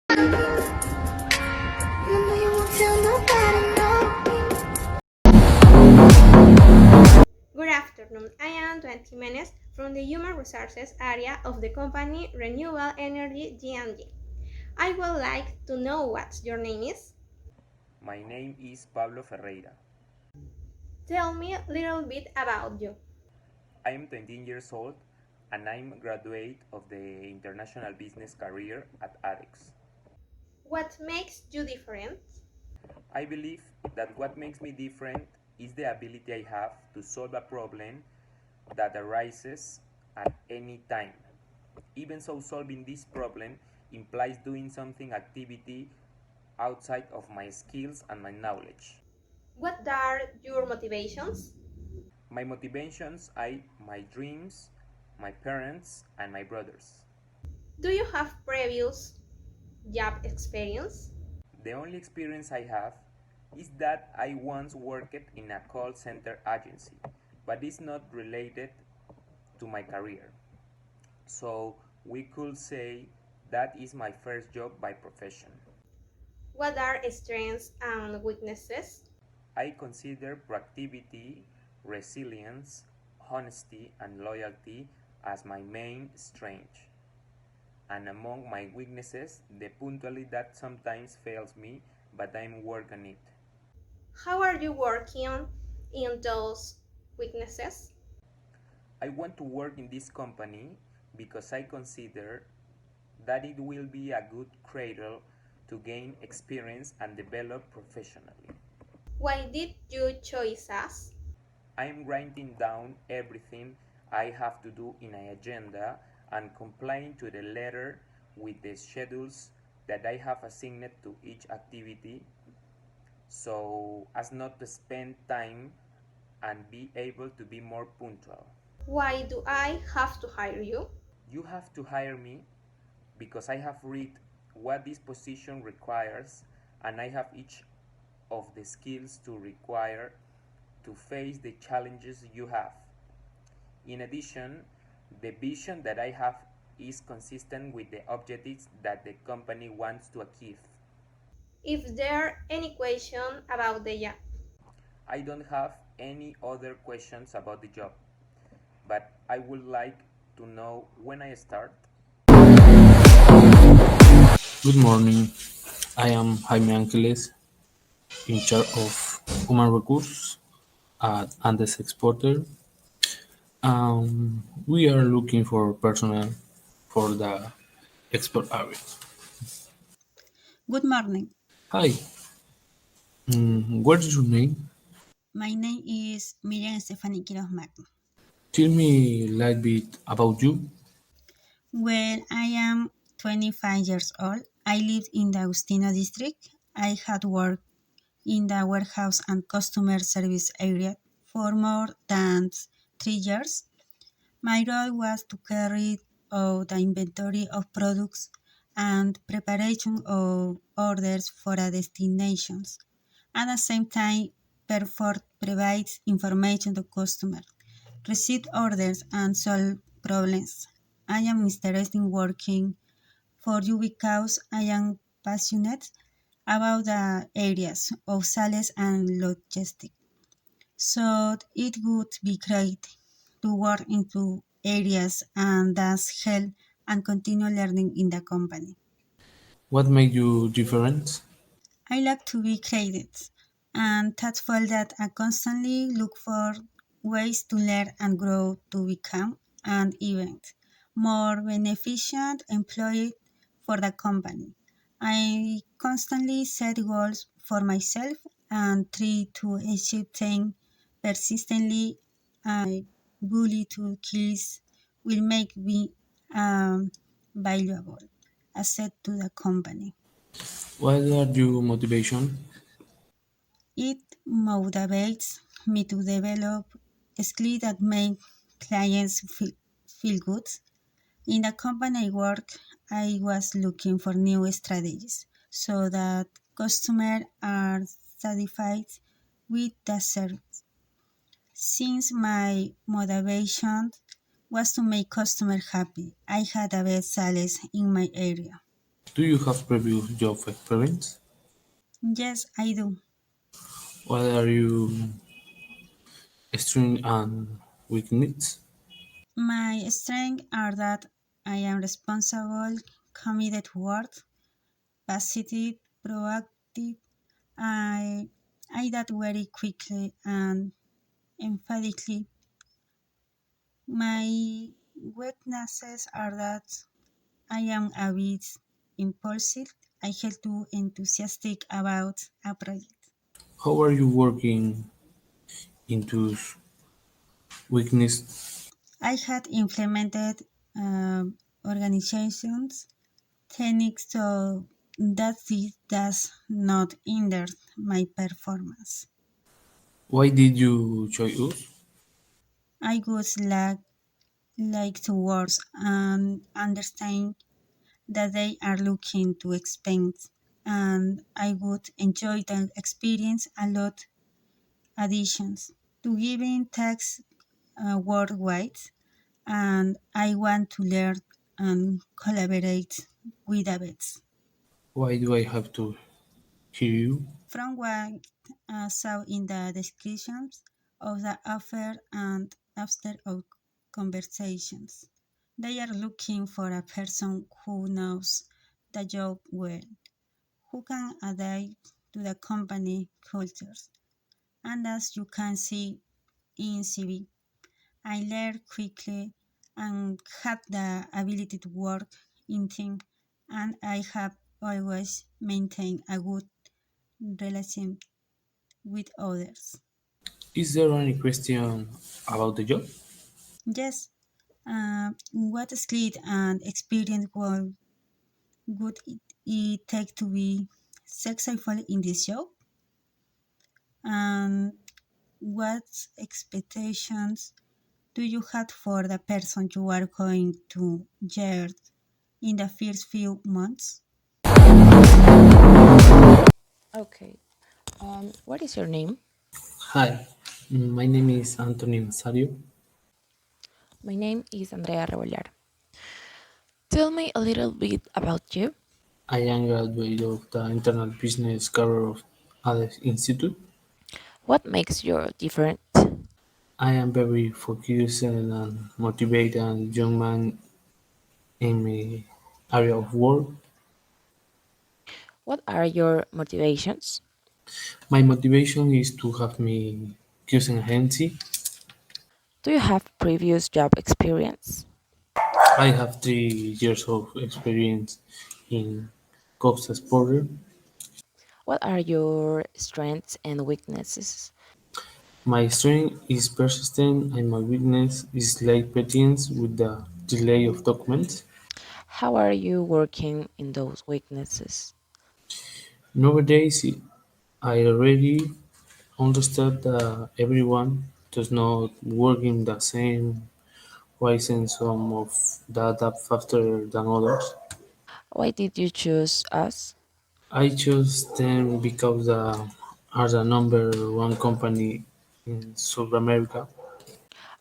Good afternoon. I am 20 minutes from the Human Resources area of the company Renewable Energy G&G. I would like to know what your name is. My name is Pablo Ferreira. Tell me a little bit about you. I am 20 years old and I'm a graduate of the International Business career at ADEX. What makes you different? I believe that what makes me different is the ability I have to solve a problem that arises at any time. Even so, solving this problem implies doing something activity outside of my skills and my knowledge. What are your motivations? My motivations are my dreams, my parents, and my brothers. Do you have previous job experience? The only experience I have is that I once worked in a call center agency, but it's not related to my career. So we could say that is my first job by profession. What are strengths and weaknesses? I consider proactivity, resilience, honesty, and loyalty as my main strengths. And among my weaknesses, the punctuality that sometimes fails me, but I'm working on it. How are you working in those weaknesses? I want to work in this company because I consider that it will be a good cradle to gain experience and develop professionally. Why did you choose us? I am writing down everything I have to do in an agenda and complying to the letter with the schedules that I have assigned to each activity so as not to spend time and be able to be more punctual. Why do I have to hire you? You have to hire me because I have read what this position requires and I have each of the skills to require to face the challenges you have. In addition, the vision that I have is consistent with the objectives that the company wants to achieve. If there any question about the job. I don't have any other questions about the job, but I would like to know when I start. Good morning. I am Jaime Angeles, in charge of human resources at Andes Exporter. We are looking for personnel for the export area. Good morning. Hi, what is your name? My name is Miriam Stephanie Quiroz Magno. Tell me a little bit about you. When I am 25 years old, I lived in the Agustino district. I had worked in the warehouse and customer service area for more than 3 years. My role was to carry out the inventory of products and preparation of orders for a destinations. At the same time, Perfor provides information to customers, receive orders, and solve problems. I am interested in working for you because I am passionate about the areas of sales and logistics. So it would be great to work into areas and thus help and continue learning in the company. What made you different? I like to be creative and thoughtful that I constantly look for ways to learn and grow to become an even more beneficent employee for the company. I constantly set goals for myself and try to achieve them persistently. My ability to skills will make me valuable asset to the company. What are your motivation? It motivates me to develop skills that make clients feel good. In the company I work, I was looking for new strategies so that customers are satisfied with the service. Since my motivation was to make customers happy, I had the best sales in my area. Do you have previous job experience? Yes, I do. What are your strengths and weaknesses? My strengths are that I am responsible, committed to work, positive, proactive. I I adapt very quickly and emphatically. My weaknesses are that I am a bit impulsive. I get too enthusiastic about a project. How are you working into weakness? I had implemented organizations techniques so that it does not hinder my performance. Why did you choose us? I would like to work and understand that they are looking to expand, and I would enjoy the experience a lot. Additions to giving tax worldwide, and I want to learn and collaborate with others. Why do I have to hear you? From what I saw in the descriptions of the offer and after our conversations, they are looking for a person who knows the job well, who can adapt to the company cultures. And as you can see in CV, I learned quickly and had the ability to work in team, and I have always maintained a good relation with others. Is there any question about the job? Yes, what skill and experience would it take to be successful in this job? And what expectations do you have for the person you are going to hire in the first few months? Okay. What is your name? Hi, my name is Anthony Nazario. My name is Andrea Rebollar. Tell me a little bit about you. I am graduate of the Internal Business career of ADES Institute. What makes you different? I am very focused and motivated young man in my area of work. What are your motivations? My motivation is to have my customer agency. Do you have previous job experience? I have 3 years of experience in Costa Sporter. What are your strengths and weaknesses? My strength is persistent and my weakness is late patience with the delay of documents. How are you working in those weaknesses? Nowadays, I already understand that everyone does not work in the same way and some of that adapt faster than others. Why did you choose us? I chose them because they are the number one company in South America.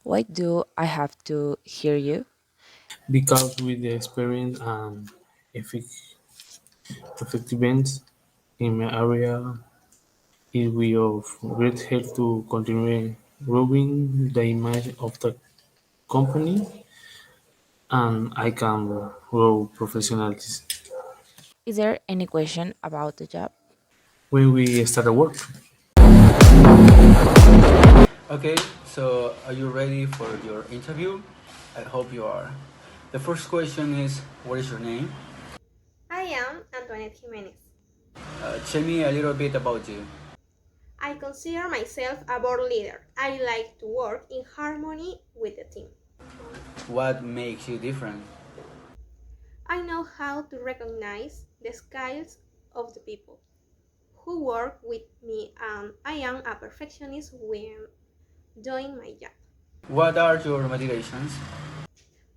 Why do I have to hear you? Because with the experience and effectiveness in my area, it will be of great help to continue growing the image of the company and I can grow professionally Is there any question about the job? when we start work. Okay, so are you ready for your interview? I hope you are. The first question is, what is your name? I am Antoinette Jimenez. Tell me a little bit about you. I consider myself a board leader. I like to work in harmony with the team. What makes you different? I know how to recognize the skills of the people who work with me, and I am a perfectionist when doing my job. What are your motivations?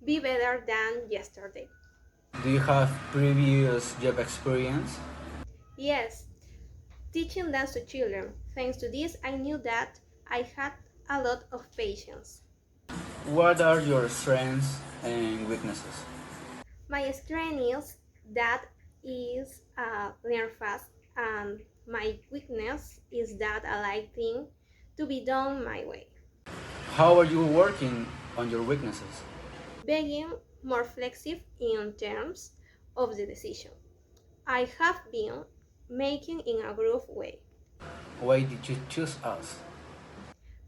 Be better than yesterday. Do you have previous job experience? Yes, teaching dance to children. Thanks to this, I knew that I had a lot of patience. What are your strengths and weaknesses? My strength is that is learn fast, and my weakness is that I like things to be done my way. How are you working on your weaknesses? Being more flexible in terms of the decision I have been making in a group way Why did you choose us?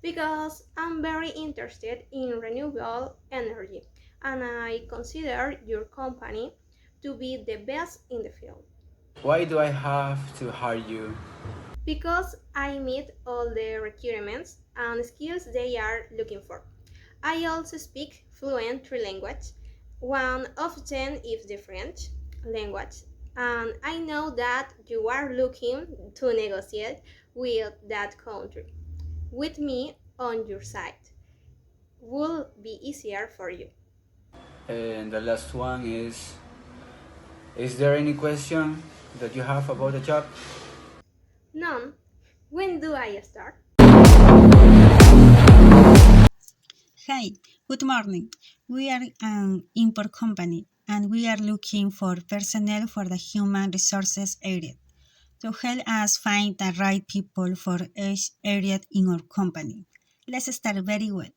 because I'm very interested in renewable energy and I consider your company to be the best in the field Why do I have to hire you? because I meet all the requirements and skills they are looking for. I also speak fluent three languages. One of them is the French language, and I know that you are looking to negotiate with that country. With me on your side, will be easier for you. And the last one is there any question that you have about the job? None. When do I start? Hi, good morning. We are an import company and we are looking for personnel for the human resources area to help us find the right people for each area in our company. Let's start very well.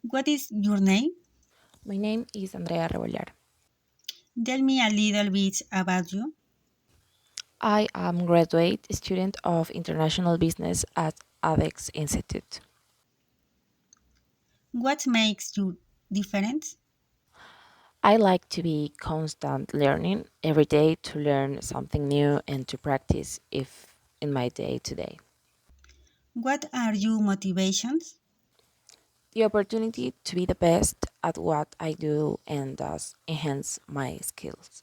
What is your name? My name is Andrea Rebollar. Tell me a little bit about you. I am graduate student of international business at ADEX Institute. What makes you different? I like to be constant learning every day to learn something new and to practice if in my day to day. What are your motivations? The opportunity to be the best at what I do and thus enhance my skills.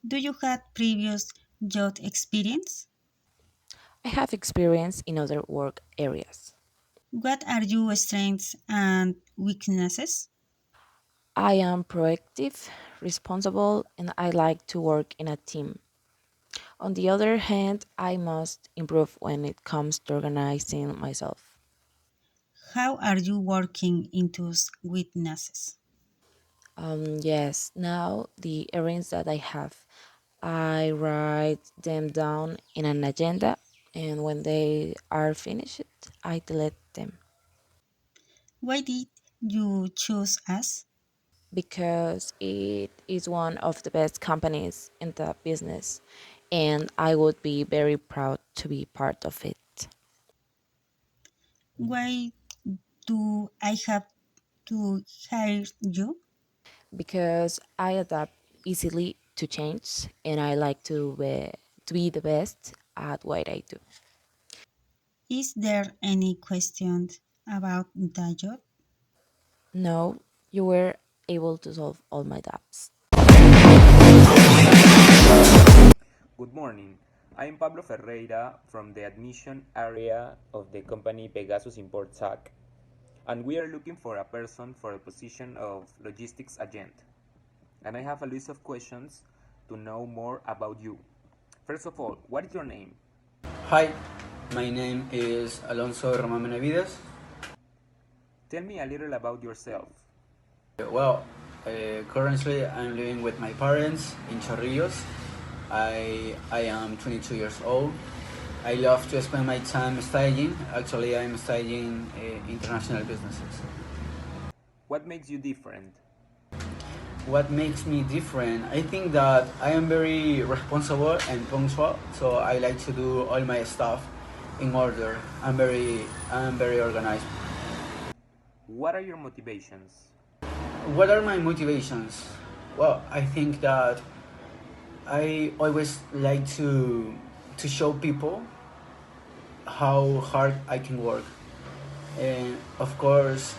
Do you have previous job experience? I have experience in other work areas. What are your strengths and weaknesses? I am proactive, responsible, and I like to work in a team. On the other hand, I must improve when it comes to organizing myself. How are you working into weaknesses? Yes, now the errands that I have, I write them down in an agenda, and when they are finished, I delete them Why did you choose us? because it is one of the best companies in the business, and I would be very proud to be part of it Why do I have to hire you? because I adapt easily to change, and I like to be the best at what I do. Is there any question about the job? No, you were able to solve all my doubts. Good morning. I'm Pablo Ferreira from the admission area of the company Pegasus Import SAC, and we are looking for a person for the position of logistics agent. And I have a list of questions to know more about you. First of all, what is your name? Hi, my name is Alonso Roman Benavides. Tell me a little about yourself. Well, currently I'm living with my parents in Chorrillos. I am 22 years old. I love to spend my time studying. Actually, I'm studying international businesses. What makes you different? What makes me different? I think that I am very responsible and punctual, so I like to do all my stuff in order. I'm very organized. What are your motivations? What are my motivations? Well, I think that I always like to show people how hard I can work. And of course,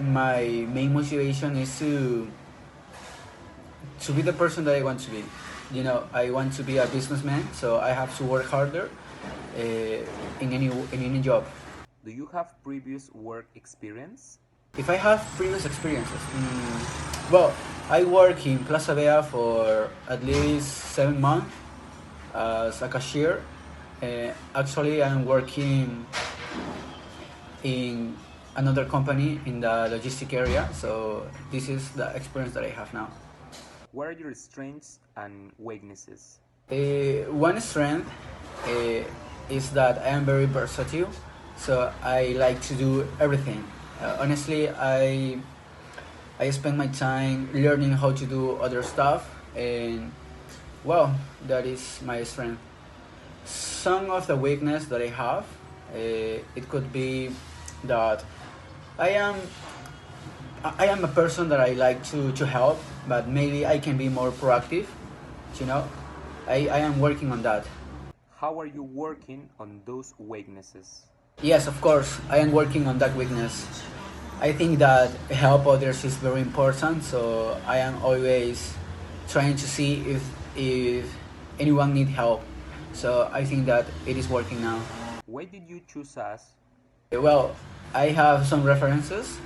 my main motivation is to be the person that I want to be. You know, I want to be a businessman, so I have to work harder in any job. Do you have previous work experience? If I have previous experiences, well, I work in Plaza Vea for at least 7 months as a cashier. Actually, I'm working in another company in the logistic area, so this is the experience that I have now. What are your strengths and weaknesses? One strength uh, is that I am very versatile, so I like to do everything. Honestly, I spend my time learning how to do other stuff, and well, that is my strength. Some of the weakness that I have, it could be that I am I am a person that I like to help, but maybe I can be more proactive. You know, I am working on that. How are you working on those weaknesses? Yes, of course, I am working on that weakness. I think that help others is very important, so I am always trying to see if anyone need help. So I think that it is working now. Why did you choose us? Well, I have some references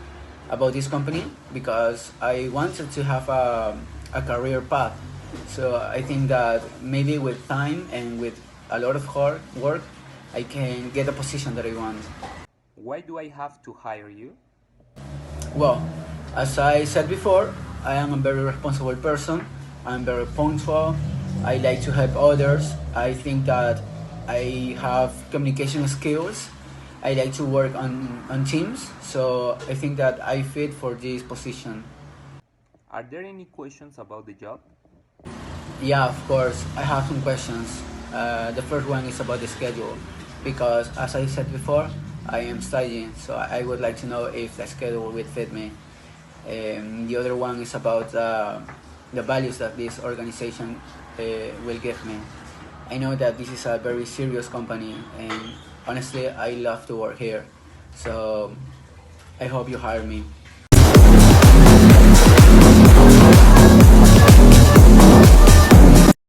about this company because I wanted to have a career path. So I think that maybe with time and with a lot of hard work, I can get a position that I want. Why do I have to hire you? Well, as I said before, I am a very responsible person. I'm very punctual. I like to help others. I think that I have communication skills. I like to work on teams. So I think that I fit for this position. Are there any questions about the job? Yeah, of course. I have some questions. The first one is about the schedule, because as I said before, I am studying, so I would like to know if the schedule will fit me. The other one is about the values that this organization will give me. I know that this is a very serious company, and honestly, I love to work here. So I hope you hire me.